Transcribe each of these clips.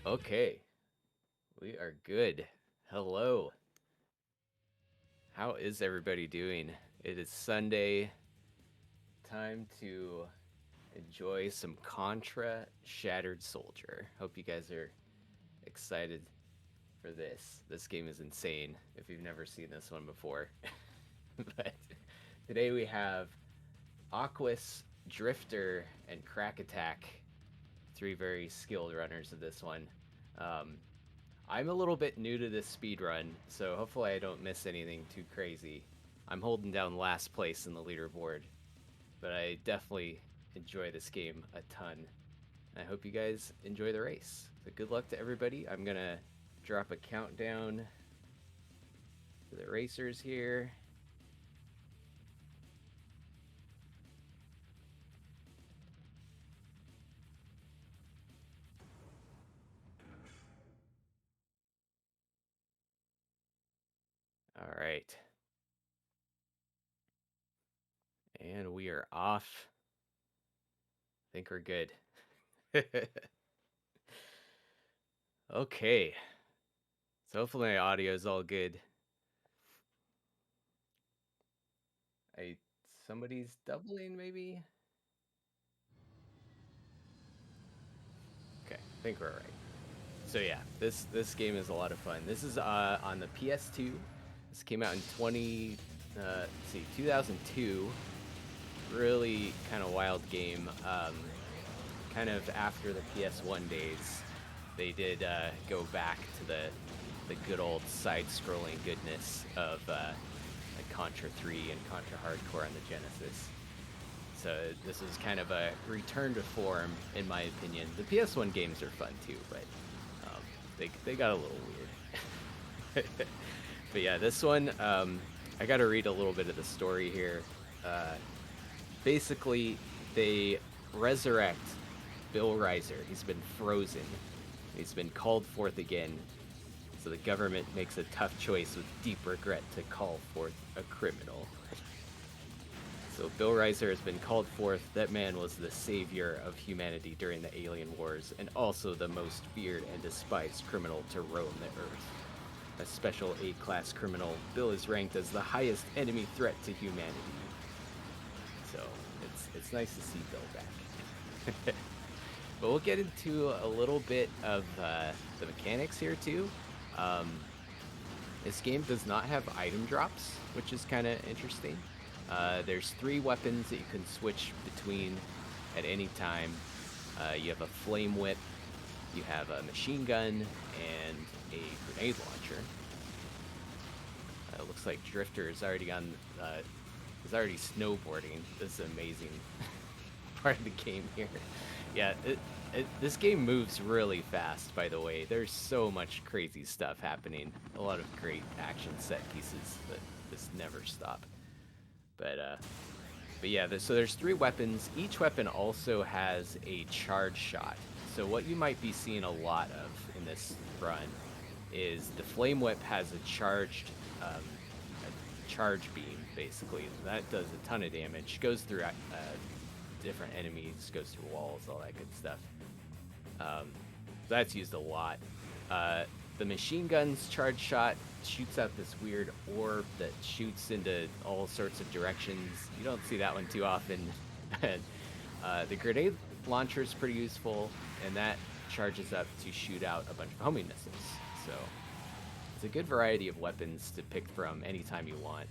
Okay, we are good. Hello. How is everybody doing? It is Sunday. Time to enjoy some Contra Shattered Soldier. Hope you guys are excited for this. This game is insane if you've never seen this one before. But today we have Aquas, Drifter, and Crack Attack. Three very skilled runners of this one. Um, I'm a little bit new to this speed run, so hopefully I don't miss anything too crazy. I'm holding down last place in the leaderboard, but I definitely enjoy this game a ton. I hope you guys enjoy the race. So good luck to everybody. I'm gonna drop a countdown to the racers here. All right. And we are off. I think we're good. Okay. So hopefully my audio is all good. Somebody's doubling maybe? Okay, I think we're all right. So yeah, this game is a lot of fun. This is on the PS2. This came out in 2002. Really kind of wild game. Kind of after the PS1 days, they did go back to the good old side-scrolling goodness of like Contra 3 and Contra Hardcore on the Genesis. So this was kind of a return to form, in my opinion. The PS1 games are fun too, but they got a little weird. But yeah, this one, I got to read a little bit of the story here. Basically, they resurrect Bill Reiser. He's been frozen. He's been called forth again. So the government makes a tough choice with deep regret to call forth a criminal. So Bill Reiser has been called forth. That man was the savior of humanity during the Alien Wars, and also the most feared and despised criminal to roam the Earth. A special A-class criminal, Bill is ranked as the highest enemy threat to humanity. So it's nice to see Bill back. But we'll get into a little bit of the mechanics here too. This game does not have item drops, which is kind of interesting. There's 3 weapons that you can switch between at any time. You have a flame whip, you have a machine gun, and a grenade launcher. It looks like Drifter is already is already snowboarding. This is amazing part of the game here. Yeah, this game moves really fast, by the way. There's so much crazy stuff happening. A lot of great action set pieces that just never stop. But yeah, so there's 3 weapons. Each weapon also has a charge shot. So what you might be seeing a lot of in this run is the flame whip has a charged charge beam, basically. That does a ton of damage. Goes through different enemies, goes through walls, all that good stuff. That's used a lot. The machine gun's charge shot shoots out this weird orb that shoots into all sorts of directions. You don't see that one too often. The grenade launcher is pretty useful, and that charges up to shoot out a bunch of homing missiles. So it's a good variety of weapons to pick from anytime you want.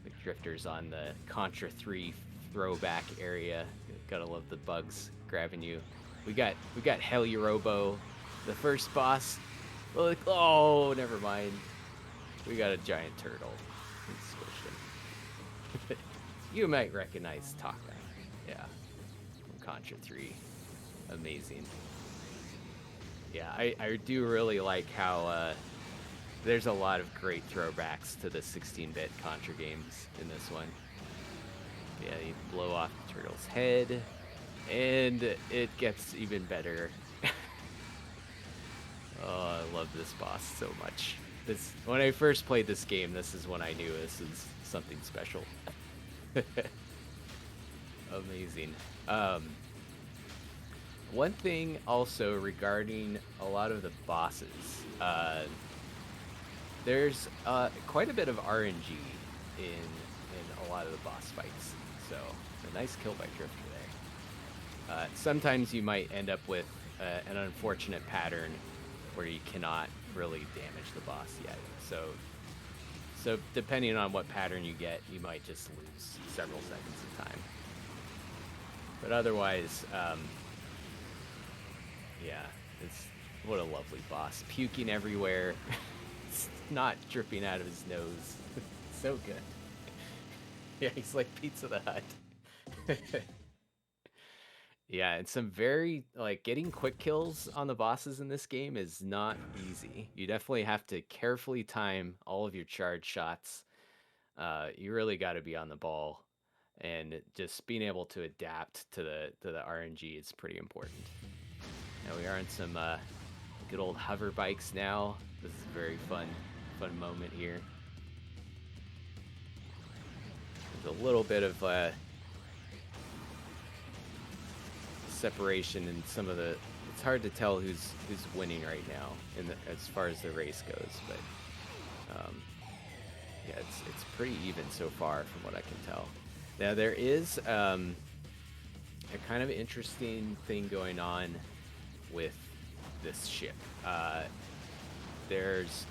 The Drifter's on the Contra 3 throwback area. Gotta love the bugs grabbing you. We got Helirobo, the first boss. Oh, never mind. We got a giant turtle. We squished him. You might recognize Taka. Yeah, from Contra 3. Amazing. Yeah, I do really like how there's a lot of great throwbacks to the 16-bit Contra games in this one. Yeah, you blow off the turtle's head, and it gets even better. Oh, I love this boss so much. When I first played this game, this is when I knew this is something special. Amazing. One thing also regarding a lot of the bosses, there's quite a bit of RNG in a lot of the boss fights. So a nice kill by Drifter there. Sometimes you might end up with an unfortunate pattern where you cannot really damage the boss yet. So depending on what pattern you get, you might just lose several seconds of time. But otherwise, yeah, it's what a lovely boss. Puking everywhere. It's not dripping out of his nose. So good. Yeah, he's like Pizza the Hut. Yeah, and some very, like, getting quick kills on the bosses in this game is not easy. You definitely have to carefully time all of your charge shots. You really got to be on the ball, and just being able to adapt to the RNG is pretty important. Now we are on some good old hover bikes now. This is a very fun moment here. There's a little bit of separation in some of the. It's hard to tell who's winning right now as far as the race goes, but yeah, it's pretty even so far from what I can tell. Now there is a kind of interesting thing going on with this ship. There's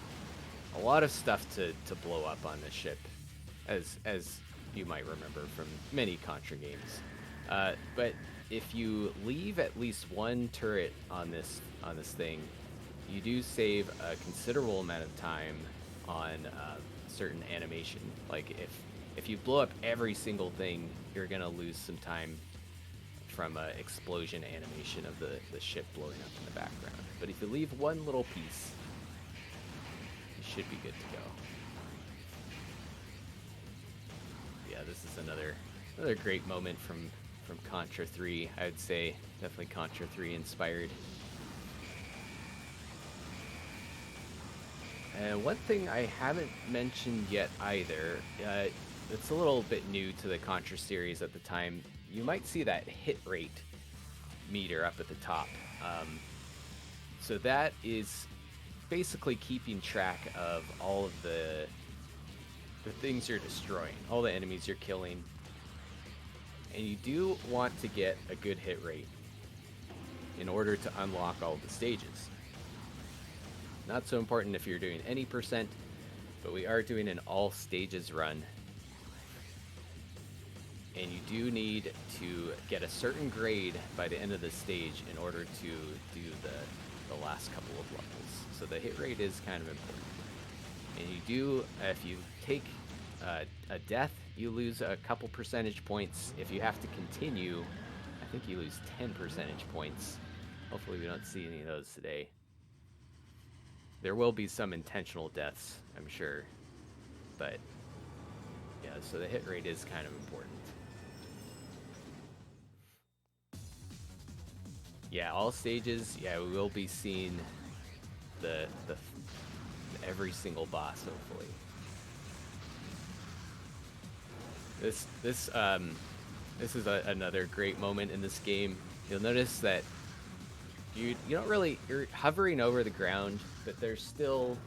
a lot of stuff to blow up on this ship, as you might remember from many Contra games. But if you leave at least one turret on this thing, you do save a considerable amount of time on certain animation. Like if you blow up every single thing, you're gonna lose some time from explosion animation of the ship blowing up in the background. But if you leave one little piece, you should be good to go. Yeah, this is another great moment from Contra 3. I would say definitely Contra 3 inspired. And one thing I haven't mentioned yet either, it's a little bit new to the Contra series at the time. You might see that hit rate meter up at the top. So that is basically keeping track of all of the things you're destroying, all the enemies you're killing. And you do want to get a good hit rate in order to unlock all the stages. Not so important if you're doing any percent, but we are doing an all stages run. And you do need to get a certain grade by the end of the stage in order to do the last couple of levels. So the hit rate is kind of important. And you do, if you take a death, you lose a couple percentage points. If you have to continue, I think you lose 10 percentage points. Hopefully we don't see any of those today. There will be some intentional deaths, I'm sure. But yeah, so the hit rate is kind of important. Yeah, all stages, yeah, we will be seeing the every single boss, hopefully. This is another great moment in this game. You'll notice that you don't really, you're hovering over the ground, but there's still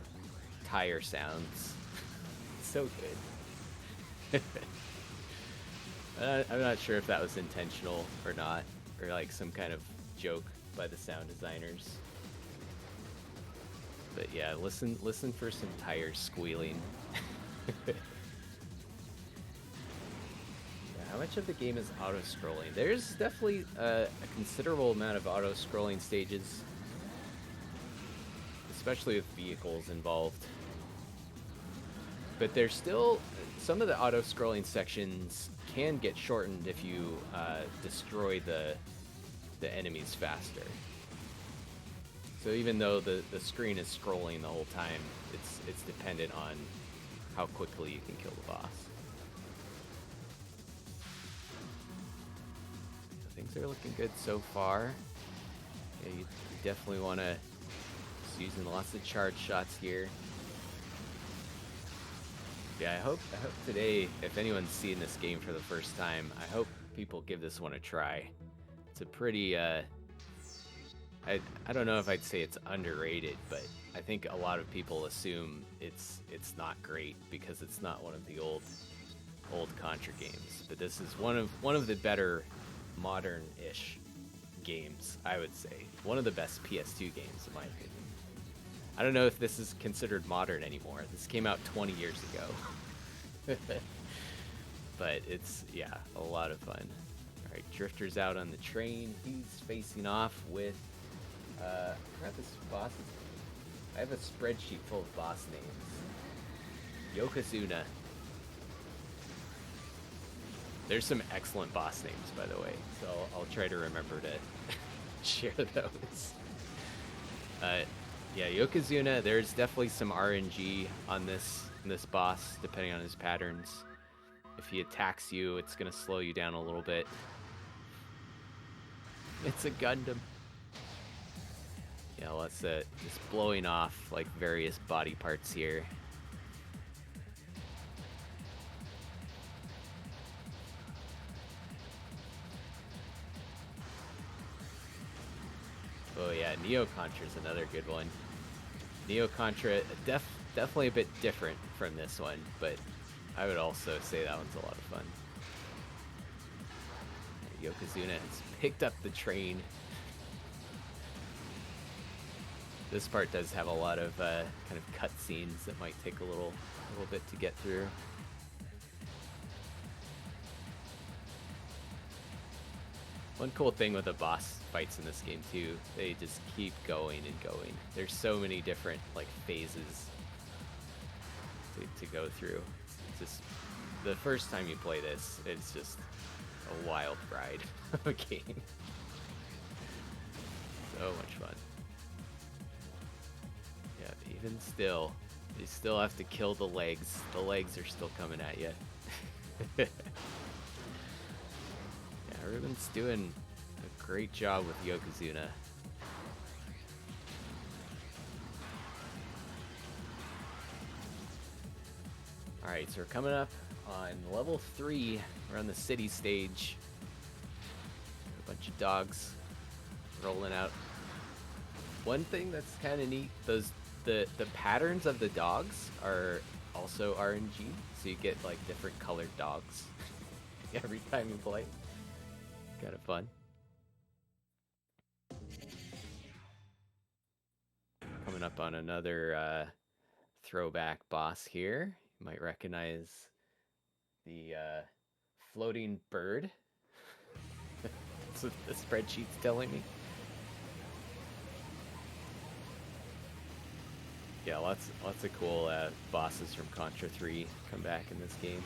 tire sounds. So good. I'm not sure if that was intentional or not, or like some kind of joke by the sound designers. But yeah, listen for some tires squealing. How much of the game is auto-scrolling? There's definitely a considerable amount of auto-scrolling stages, especially with vehicles involved. But there's still, some of the auto-scrolling sections can get shortened if you destroy the enemies faster. So even though the screen is scrolling the whole time, it's dependent on how quickly you can kill the boss. Things are looking good so far. Yeah, you definitely want to just using lots of charge shots here. Yeah, I hope today, if anyone's seen this game for the first time, I hope people give this one a try. It's a pretty I don't know if I'd say it's underrated, but I think a lot of people assume it's not great because it's not one of the old Contra games. But this is one of the better modern-ish games, I would say. One of the best PS2 games, in my opinion. I don't know if this is considered modern anymore. This came out 20 years ago. But it's, yeah, a lot of fun. Alright, Drifter's out on the train. He's facing off with, I forgot this boss's name. I have a spreadsheet full of boss names. Yokozuna. There's some excellent boss names, by the way, so I'll try to remember to share those. Yeah, Yokozuna, there's definitely some RNG on this boss, depending on his patterns. If he attacks you, it's going to slow you down a little bit. It's a Gundam. Yeah, let's just blowing off like various body parts here. Oh yeah, Neo Contra is another good one. Neo Contra, definitely a bit different from this one, but I would also say that one's a lot of fun. Yokozuna has picked up the train. This part does have a lot of kind of cutscenes that might take a little bit to get through. One cool thing with the boss fights in this game too, they just keep going and going. There's so many different like phases to go through. It's just the first time you play this, it's just a wild ride of a game. So much fun. Yeah, even still, you still have to kill the legs. The legs are still coming at you. Yeah, Ruben's doing a great job with Yokozuna. Alright, so we're coming up on level 3. We're on the city stage. A bunch of dogs rolling out. One thing that's kind of neat, the patterns of the dogs are also RNG, so you get like different colored dogs every time you play. Kind of fun. Coming up on another throwback boss here. You might recognize the floating bird. That's what the spreadsheet's telling me. Yeah, lots of cool bosses from Contra 3 come back in this game.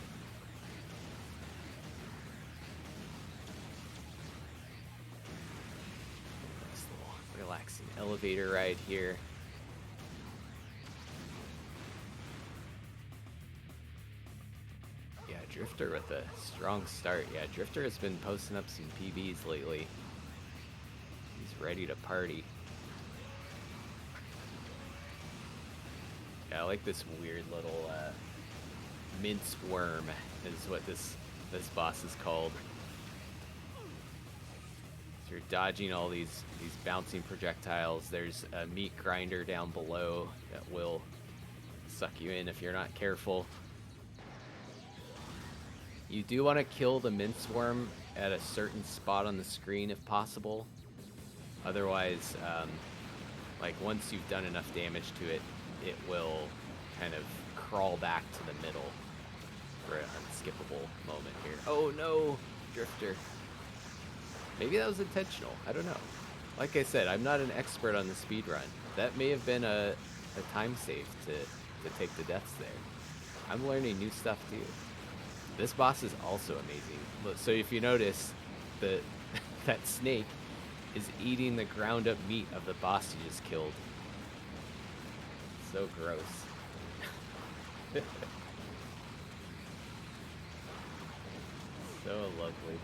Nice little relaxing elevator ride here. Yeah, Drifter with a strong start. Yeah, Drifter has been posting up some PBs lately. He's ready to party. Yeah, I like this weird little mince worm is what this boss is called. So you're dodging all these bouncing projectiles. There's a meat grinder down below that will suck you in if you're not careful. You do want to kill the mince worm at a certain spot on the screen if possible. Otherwise, like once you've done enough damage to it, it will kind of crawl back to the middle for an unskippable moment here. Oh no, Drifter. Maybe that was intentional. I don't know. Like I said, I'm not an expert on the speedrun. That may have been a time save to take the deaths there. I'm learning new stuff too. This boss is also amazing. So if you notice, that snake is eating the ground up meat of the boss you just killed. So gross. So lovely.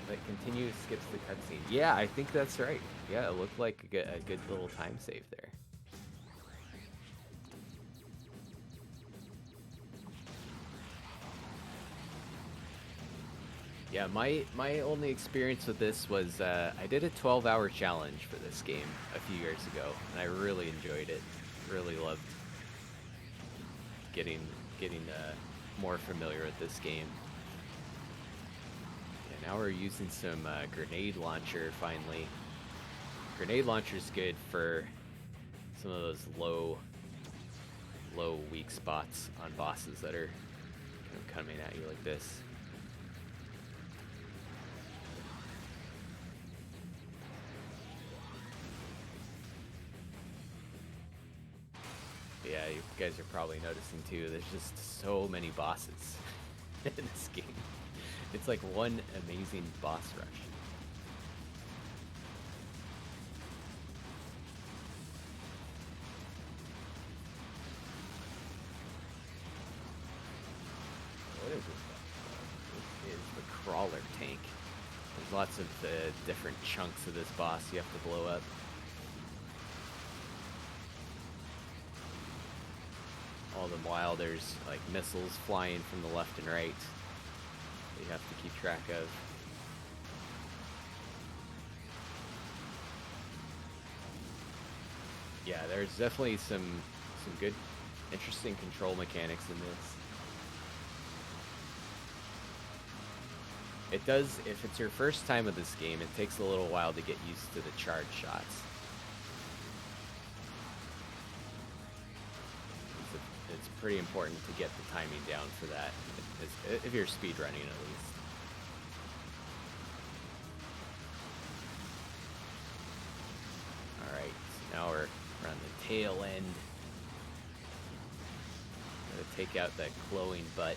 But continue skips the cutscene. Yeah, I think that's right. Yeah, it looked like a good little time save there. Yeah, my only experience with this was I did a 12-hour challenge for this game a few years ago, and I really enjoyed it. Really loved getting more familiar with this game. Yeah, now we're using some grenade launcher finally. Grenade launcher's good for some of those low weak spots on bosses that are kind of coming at you like this. Yeah, you guys are probably noticing too, there's just so many bosses in this game. It's like one amazing boss rush. What is this stuff? This is the crawler tank. There's lots of different chunks of this boss you have to blow up. All the while there's like missiles flying from the left and right that you have to keep track of. Yeah, there's definitely some good, interesting control mechanics in this. It does, if it's your first time with this game, it takes a little while to get used to the charge shots. It's pretty important to get the timing down for that, if you're speedrunning at least. Alright, so now we're on the tail end. Gotta take out that glowing butt.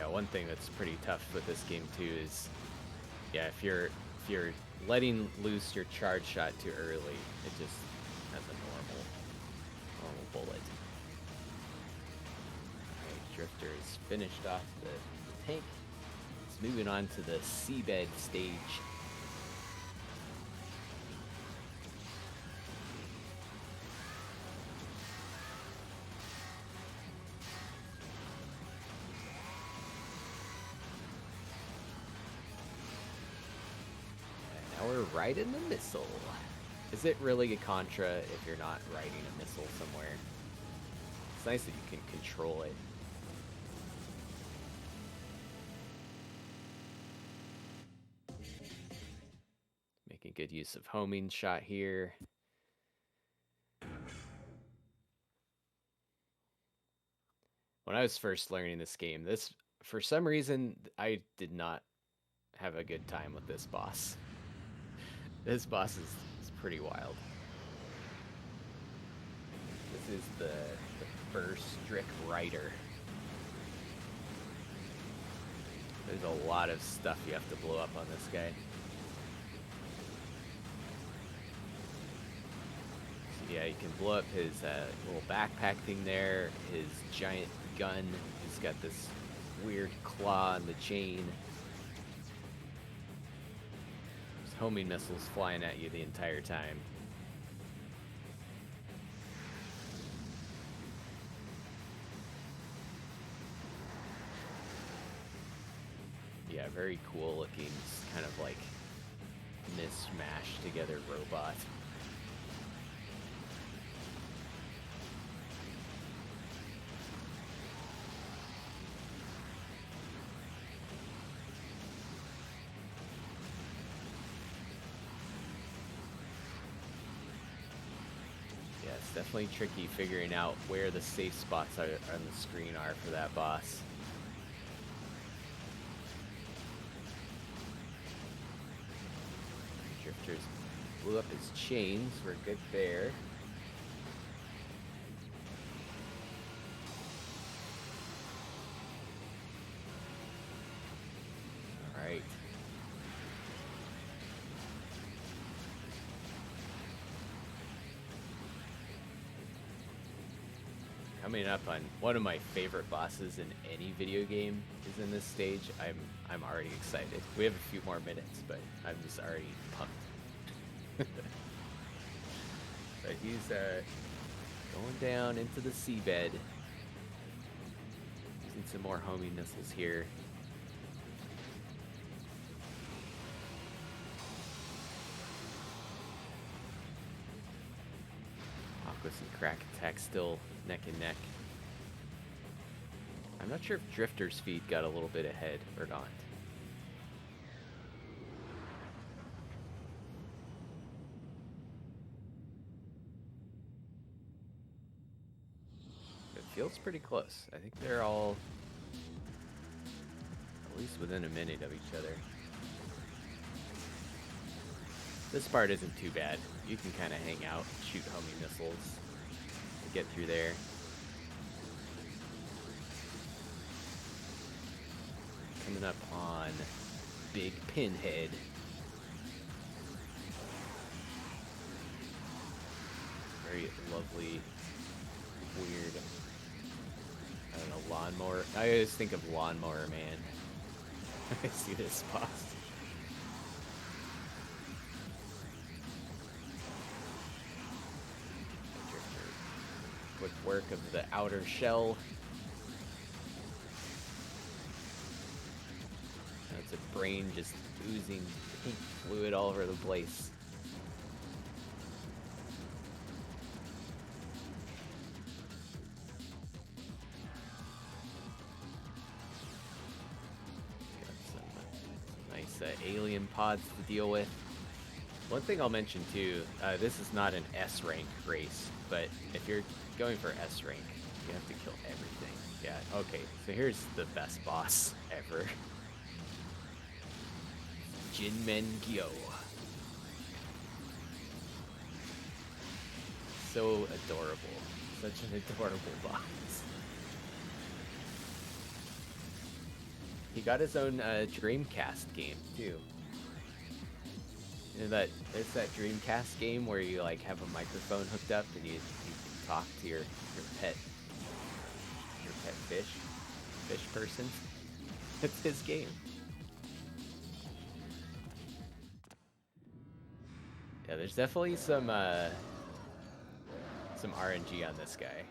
One thing that's pretty tough with this game too is, yeah, if you're letting loose your charge shot too early, it just has a normal bullet. Alright, Drifter is finished off the tank. It's moving on to the seabed stage. Riding the missile. Is it really a Contra if you're not riding a missile somewhere? It's nice that you can control it. Making good use of homing shot here. When I was first learning this game, for some reason, I did not have a good time with this boss. This boss is pretty wild. This is the Burstrick Rider. There's a lot of stuff you have to blow up on this guy. So yeah, you can blow up his little backpack thing there, his giant gun. He's got this weird claw on the chain. Homing missiles flying at you the entire time. Yeah, very cool looking, kind of like mismatched together robot. Definitely tricky figuring out where the safe spots on the screen are for that boss. Drifters blew up his chains. We're good there. Alright. coming up on one of my favorite bosses in any video game is in this stage. I'm already excited. We have a few more minutes, but I'm just already pumped. But he's going down into the seabed. Using some more homing missiles here. Aquas and Crack Attack still neck and neck. I'm not sure if Drifter's feed got a little bit ahead or not. It feels pretty close. I think they're all at least within a minute of each other. This part isn't too bad. You can kind of hang out, shoot homing missiles to get through there. Coming up on Big Pinhead. Very lovely, weird, I don't know, lawnmower. I always think of Lawnmower Man. I see this boss. Quick work of the outer shell. That's a brain just oozing pink fluid all over the place. Got some nice alien pods to deal with. One thing I'll mention too, this is not an S rank race, but if you're going for S rank, you have to kill everything. Yeah, okay, so here's the best boss ever. Jinmen Gyo. So adorable. Such an adorable boss. He got his own Dreamcast game too. You know that it's that Dreamcast game where you like have a microphone hooked up and you can talk to your pet fish person. It's his game. Yeah, there's definitely some RNG on this guy.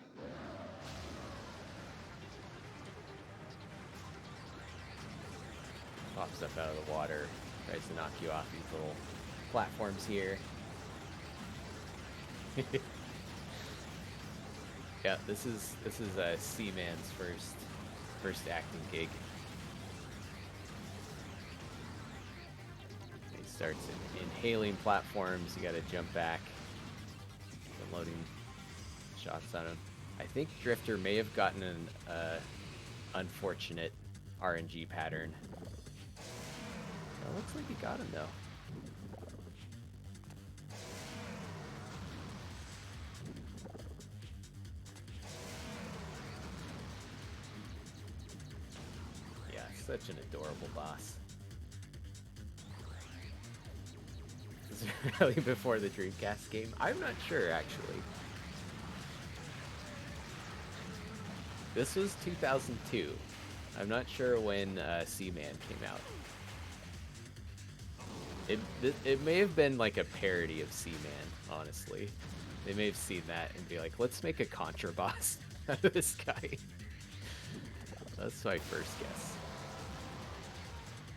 Pops up out of the water, tries to knock you off these little platforms here. Yeah, this is Seaman's first acting gig. He starts inhaling platforms. You got to jump back, loading shots on him. I think Drifter may have gotten an unfortunate RNG pattern. It looks like he got him though. Yeah, such an adorable boss. Is it really before the Dreamcast game? I'm not sure actually. This was 2002. I'm not sure when Seaman came out. It may have been like a parody of Seaman, honestly. They may have seen that and be like, let's make a Contra boss out of this guy. That's my first guess.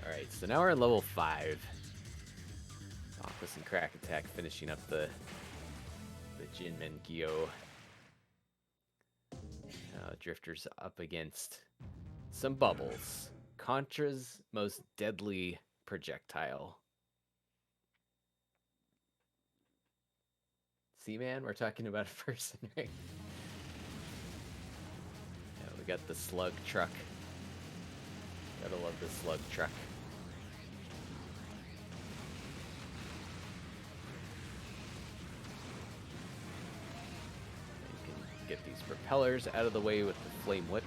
Alright, so now we're at level 5. Aquas and Crack Attack finishing up the Jinmen Gyo. Drifter's up against some bubbles. Contra's most deadly projectile. Seaman, we're talking about a person, right? Yeah, we got the slug truck. Gotta love the slug truck. You can get these propellers out of the way with the flame whip.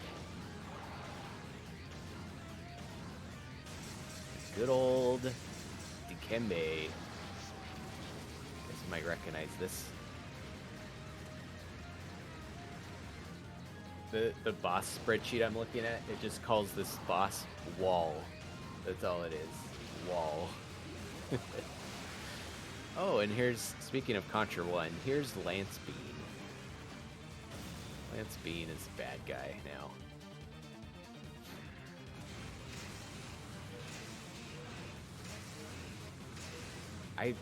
Good old Dikembe. Guess you might recognize this. the boss spreadsheet I'm looking at, it just calls this boss Wall. That's all it is. Wall. Oh, and here's, speaking of Contra 1, here's Lance Bean. Lance Bean is a bad guy now. I'd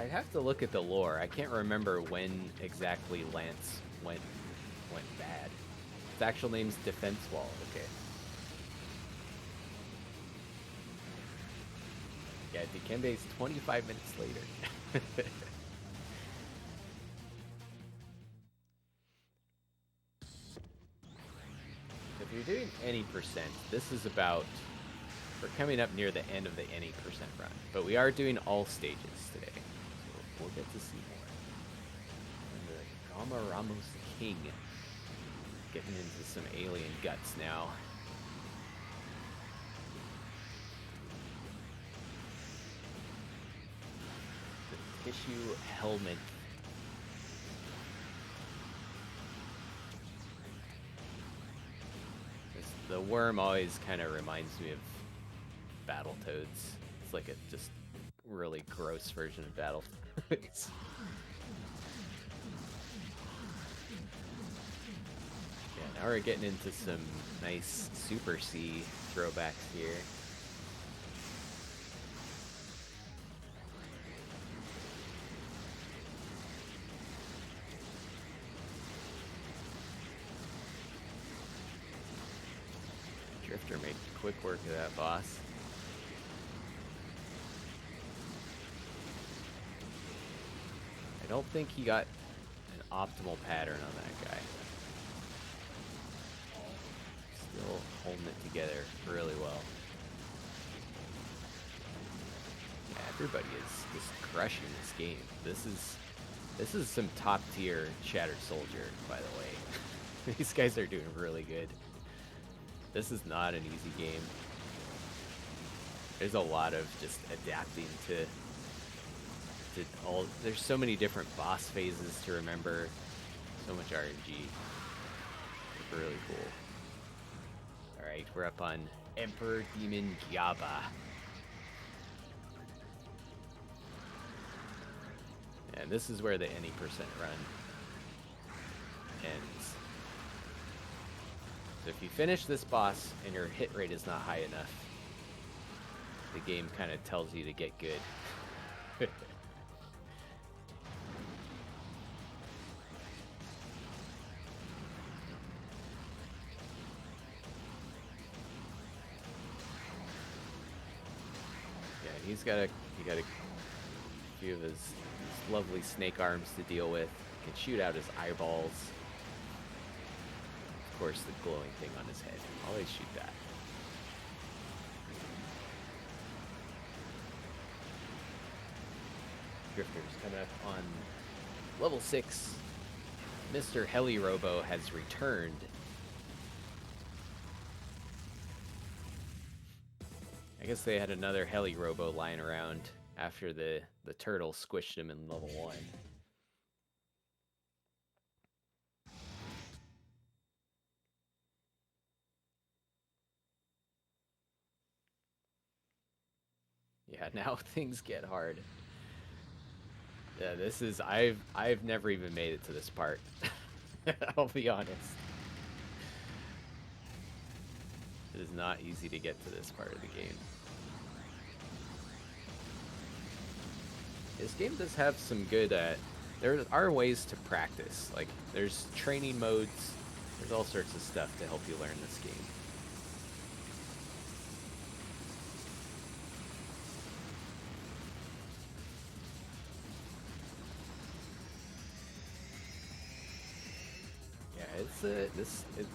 have to look at the lore. I can't remember when exactly Lance went bad. His actual name's Defense Wall, okay. Yeah, Dikembe's 25 minutes later. If you're doing any percent, this is about... We're coming up near the end of the any percent run. But we are doing all stages today. So we'll get to see more. And the Gama Ramos King. Getting into some alien guts now. The tissue helmet. The worm always kind of reminds me of Battletoads. It's like a just really gross version of Battletoads. Yeah, now we're getting into some nice Super C throwbacks here. Drifter made quick work of that boss. I don't think he got an optimal pattern on that guy. Still holding it together really well. Yeah, everybody is just crushing this game. This is some top tier Shattered Soldier, by the way. These guys are doing really good. This is not an easy game. There's a lot of just adapting to all. There's so many different boss phases to remember. So much RNG. Really cool. Alright, we're up on Emperor Demon Jabba. And this is where the any percent run ends. So if you finish this boss and your hit rate is not high enough, the game kind of tells you to get good. Yeah, he's got a few of his lovely snake arms to deal with. He can shoot out his eyeballs. Of course, the glowing thing on his head. Always shoot that. Drifters coming up on level 6. Mr. Heli Robo has returned. I guess they had another Heli Robo lying around after the turtle squished him in level 1. Yeah, now things get hard. Yeah, this is I've never even made it to this part. I'll be honest. It is not easy to get to this part of the game. This game does have some good there are ways to practice. Like there's training modes, there's all sorts of stuff to help you learn this game.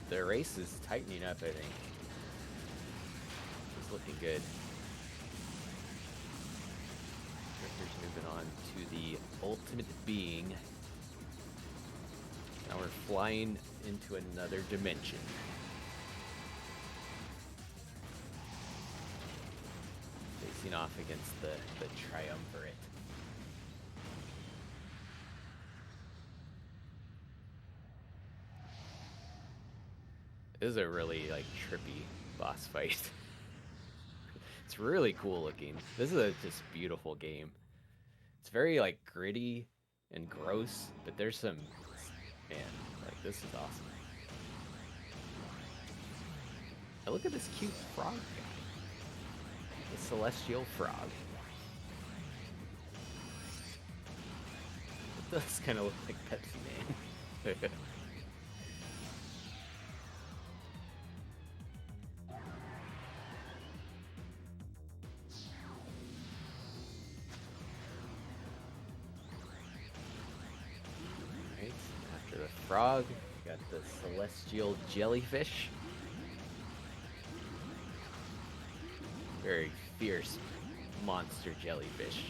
The race is tightening up, I think. It's looking good. Drifters moving on to the ultimate being. Now we're flying into another dimension. Facing off against the triumvirate. This is a really, like, trippy boss fight. It's really cool looking. This is a just beautiful game. It's very, like, gritty and gross, but there's some... Man, like, this is awesome. And look at this cute frog guy. The celestial frog. It does kind of look like Pepsi Man. Alright, after the frog, we got the celestial jellyfish. Very fierce monster jellyfish.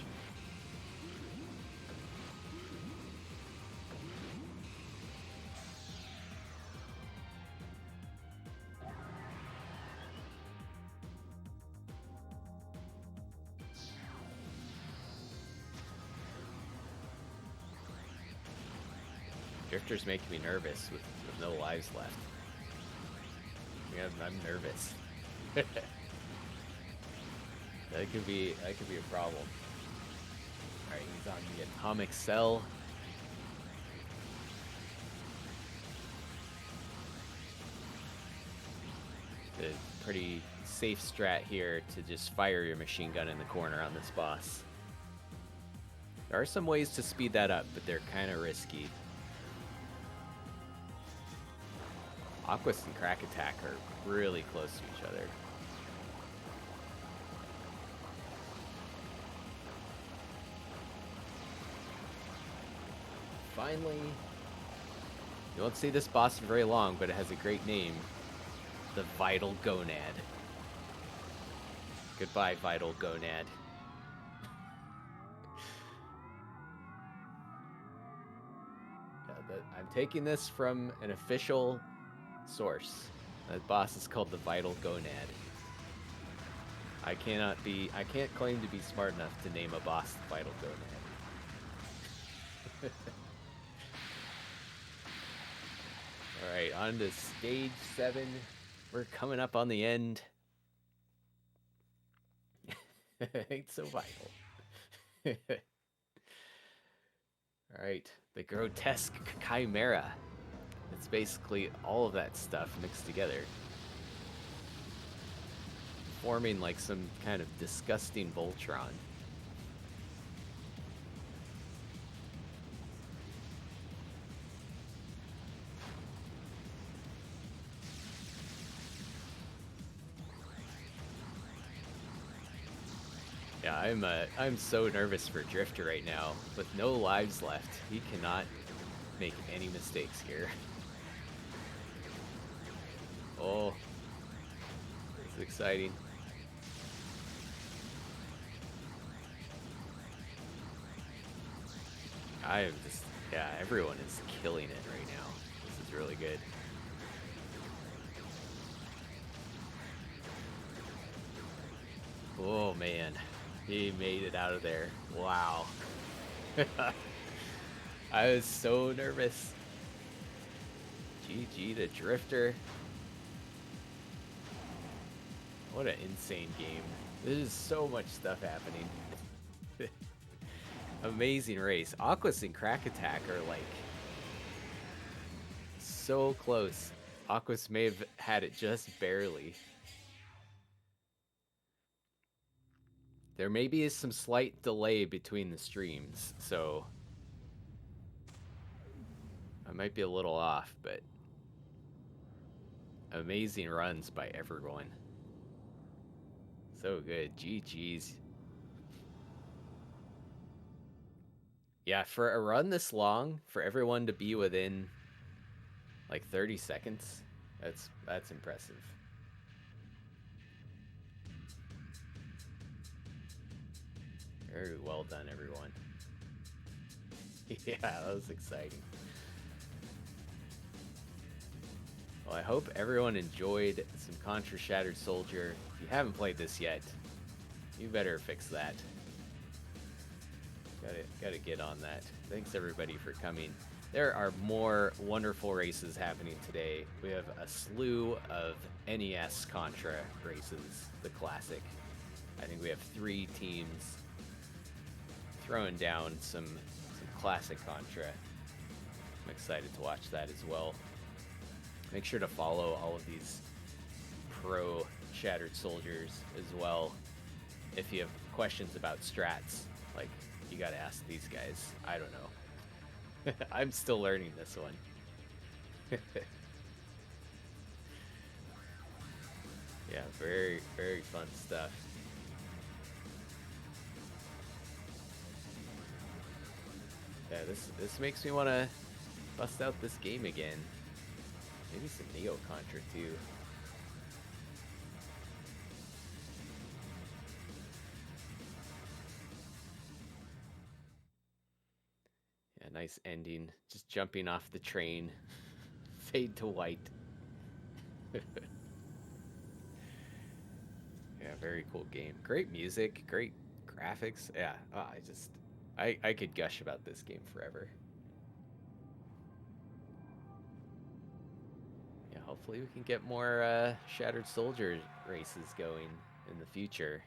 Drifter's making me nervous with no lives left. Yeah, I'm nervous. That could be a problem. Alright, he's on the atomic cell. The pretty safe strat here to just fire your machine gun in the corner on this boss. There are some ways to speed that up, but they're kind of risky. Aquas and Crack Attack are really close to each other. Finally, you won't see this boss for very long, but it has a great name. The Vital Gonad. Goodbye, Vital Gonad. I'm taking this from an official source. That boss is called the Vital Gonad. I can't claim to be smart enough to name a boss the Vital Gonad. Alright, on to stage 7. We're coming up on the end. Ain't so vital. Alright, the grotesque chimera. It's basically all of that stuff mixed together, forming like some kind of disgusting Voltron. Yeah, I'm so nervous for Drifter right now. With no lives left, he cannot make any mistakes here. Oh, this is exciting. I am just, yeah, everyone is killing it right now. This is really good. Oh man, he made it out of there. Wow. I was so nervous. GG to Drifter. What an insane game. There's so much stuff happening. Amazing race. Aquas and Crack Attack are like so close. Aquas may have had it just barely. There may be some slight delay between the streams, so I might be a little off, but amazing runs by everyone. So good. GG's. Yeah, for a run this long, for everyone to be within like 30 seconds, that's impressive. Very well done, everyone. Yeah, that was exciting. Well, I hope everyone enjoyed some Contra Shattered Soldier. If you haven't played this yet, you better fix that. Gotta get on that. Thanks everybody for coming. There are more wonderful races happening today. We have a slew of NES Contra races, the classic. I think we have 3 teams throwing down some classic Contra. I'm excited to watch that as well. Make sure to follow all of these pro Shattered Soldiers as well. If you have questions about strats, like, you gotta ask these guys. I don't know. I'm still learning this one. Yeah, very, very fun stuff. Yeah, this makes me want to bust out this game again. Maybe some Neo Contra too. Yeah, nice ending. Just jumping off the train. Fade to white. Yeah, very cool game. Great music, great graphics. Yeah, I could gush about this game forever. Yeah, hopefully we can get more Shattered Soldier races going in the future.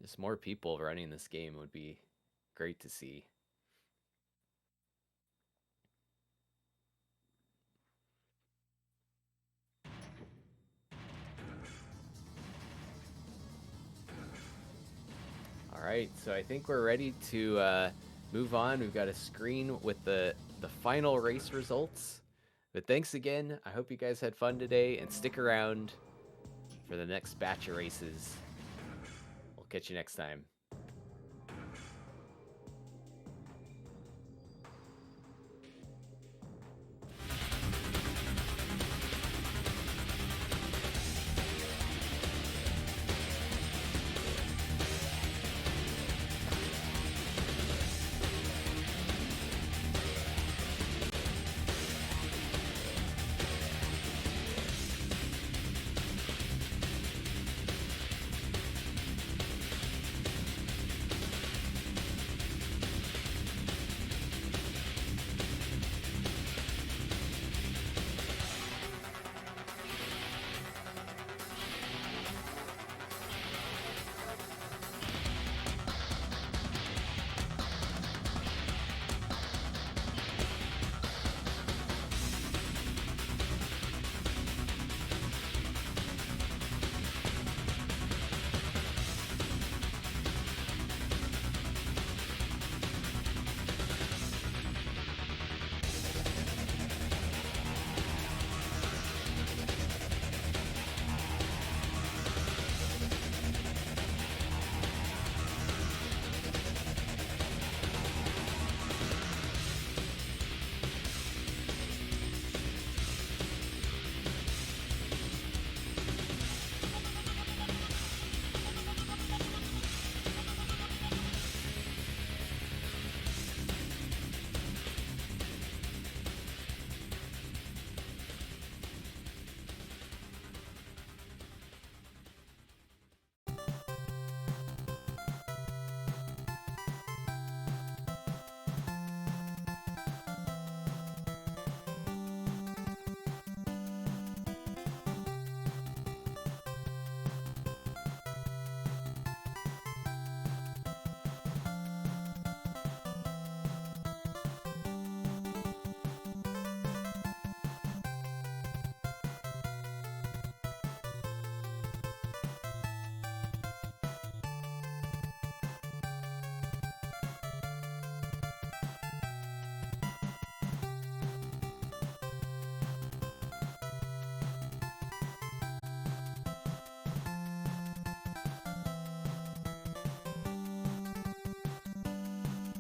Just more people running this game would be great to see. All right, so I think we're ready to move on. We've got a screen with the final race results. But thanks again. I hope you guys had fun today, and stick around for the next batch of races. We'll catch you next time.